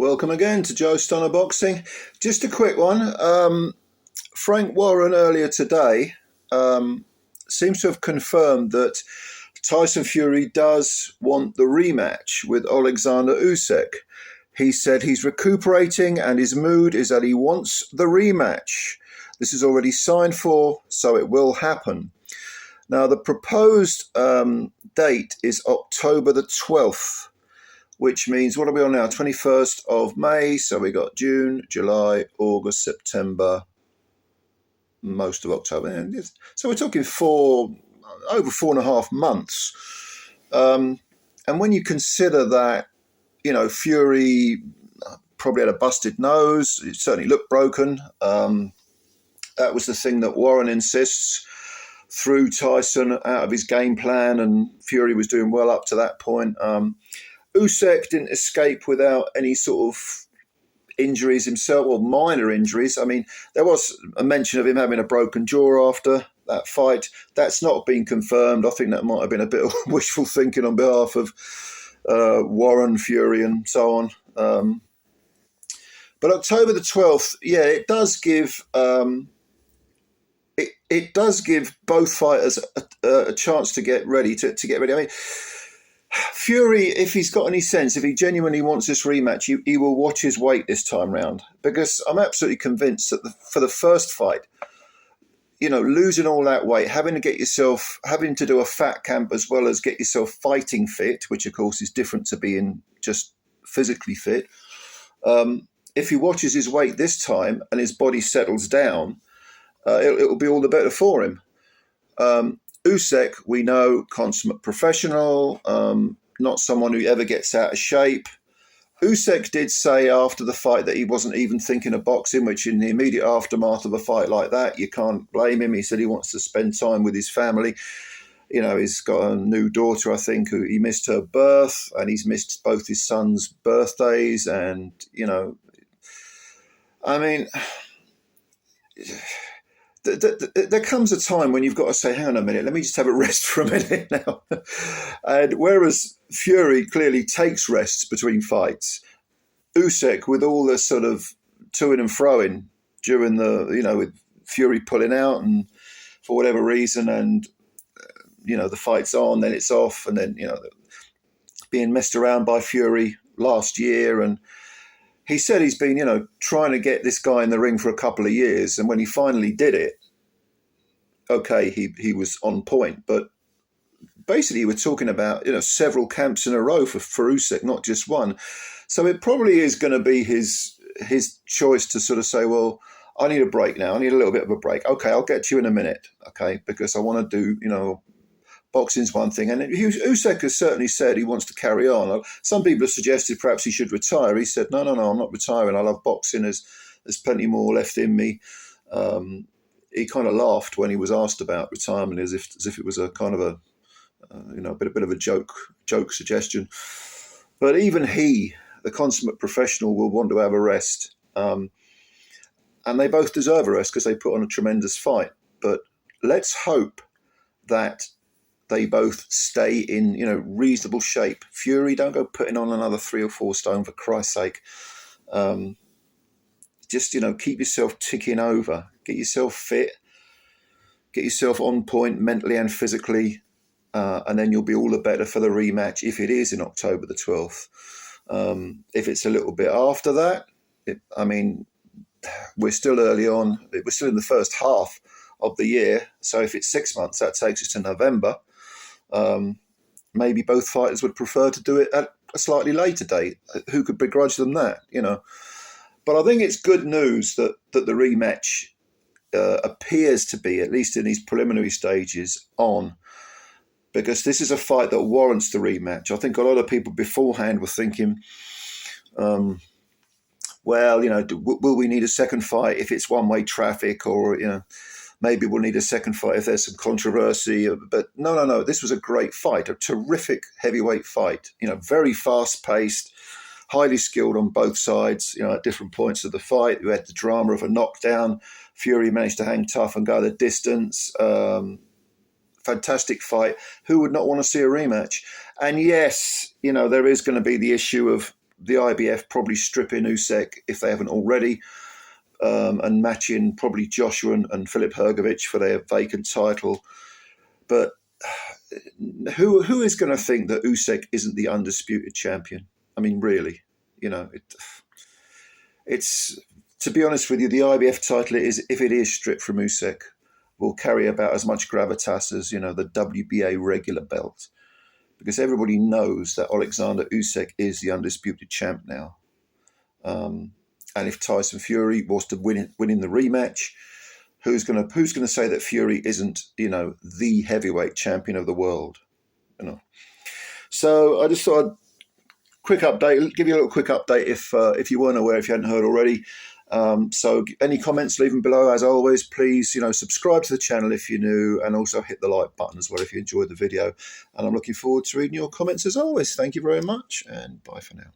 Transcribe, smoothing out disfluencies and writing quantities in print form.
Welcome again to Joe Stunner Boxing. Just a quick one. Frank Warren earlier today seems to have confirmed that Tyson Fury does want the rematch with Oleksandr Usyk. He said he's recuperating and his mood is that he wants the rematch. This is already signed for, so it will happen. Now, the proposed date is October the 12th. Which means, what are we on now? 21st of May. So we got June, July, August, September, most of October. So we're talking over 4.5 months. And when you consider that, Fury probably had a busted nose. It certainly looked broken. That was the thing that Warren insists threw Tyson out of his game plan, and Fury was doing well up to that point. Usyk didn't escape without any sort of injuries himself, or minor injuries. I mean, there was a mention of him having a broken jaw after that fight. That's not been confirmed. I think that might have been a bit of wishful thinking on behalf of Warren, Fury, and so on. But October the 12th, yeah, it does give it does give both fighters a chance to get ready. To get ready. I mean, Fury, if he's got any sense, if he genuinely wants this rematch, he will watch his weight this time round, because I'm absolutely convinced that for the first fight, losing all that weight, having to do a fat camp as well as get yourself fighting fit, which of course is different to being just physically fit. If he watches his weight this time and his body settles down, it'll be all the better for him. Usyk, we know, consummate professional, not someone who ever gets out of shape. Usyk did say after the fight that he wasn't even thinking of boxing, which in the immediate aftermath of a fight like that, you can't blame him. He said he wants to spend time with his family. He's got a new daughter, I think, who he missed her birth, and he's missed both his sons' birthdays. And, I mean, there comes a time when you've got to say, hang on a minute, let me just have a rest for a minute now. And whereas Fury clearly takes rests between fights, Usyk, with all the sort of to-ing and fro-ing during with Fury pulling out and for whatever reason, and, the fight's on, then it's off, and then, being messed around by Fury last year. And he said he's been, trying to get this guy in the ring for a couple of years. And when he finally did it, okay, he was on point. But basically, we're talking about, several camps in a row for Usyk, not just one. So it probably is going to be his choice to sort of say, well, I need a break now. I need a little bit of a break. Okay, I'll get to you in a minute, okay, because I want to do, boxing's one thing. And Usyk has certainly said he wants to carry on. Some people have suggested perhaps he should retire. He said, no, I'm not retiring. I love boxing. There's plenty more left in me. He kind of laughed when he was asked about retirement, as if it was a kind of a bit of a joke suggestion. But even he, the consummate professional, will want to have a rest. And they both deserve a rest because they put on a tremendous fight. But let's hope that they both stay in, reasonable shape. Fury, don't go putting on another 3 or 4 stone, for Christ's sake. Just, keep yourself ticking over. Get yourself fit. Get yourself on point mentally and physically. And then you'll be all the better for the rematch if it is in October the 12th. If it's a little bit after that, we're still early on. We're still in the first half of the year. So if it's 6 months, that takes us to November. Maybe both fighters would prefer to do it at a slightly later date. Who could begrudge them that, But I think it's good news that the rematch appears to be, at least in these preliminary stages, on, because this is a fight that warrants the rematch. I think a lot of people beforehand were thinking, will we need a second fight if it's one-way traffic, or, maybe we'll need a second fight if there's some controversy. But no. This was a great fight, a terrific heavyweight fight. Very fast-paced, highly skilled on both sides. At different points of the fight, we had the drama of a knockdown. Fury managed to hang tough and go the distance. Fantastic fight. Who would not want to see a rematch? And yes, there is going to be the issue of the IBF probably stripping Usyk if they haven't already, and matching probably Joshua and Filip Hrgović for their vacant title. But who is going to think that Usyk isn't the undisputed champion? I mean, really, it's, to be honest with you, the IBF title is, if it is stripped from Usyk, will carry about as much gravitas as, the WBA regular belt, because everybody knows that Oleksandr Usyk is the undisputed champ now. And if Tyson Fury was to win in the rematch, who's going to say that Fury isn't, the heavyweight champion of the world? So I just thought I'd give you a little quick update if you weren't aware, if you hadn't heard already. So any comments, leave them below. As always, please, subscribe to the channel if you're new, and also hit the like button as well if you enjoyed the video. And I'm looking forward to reading your comments as always. Thank you very much, and bye for now.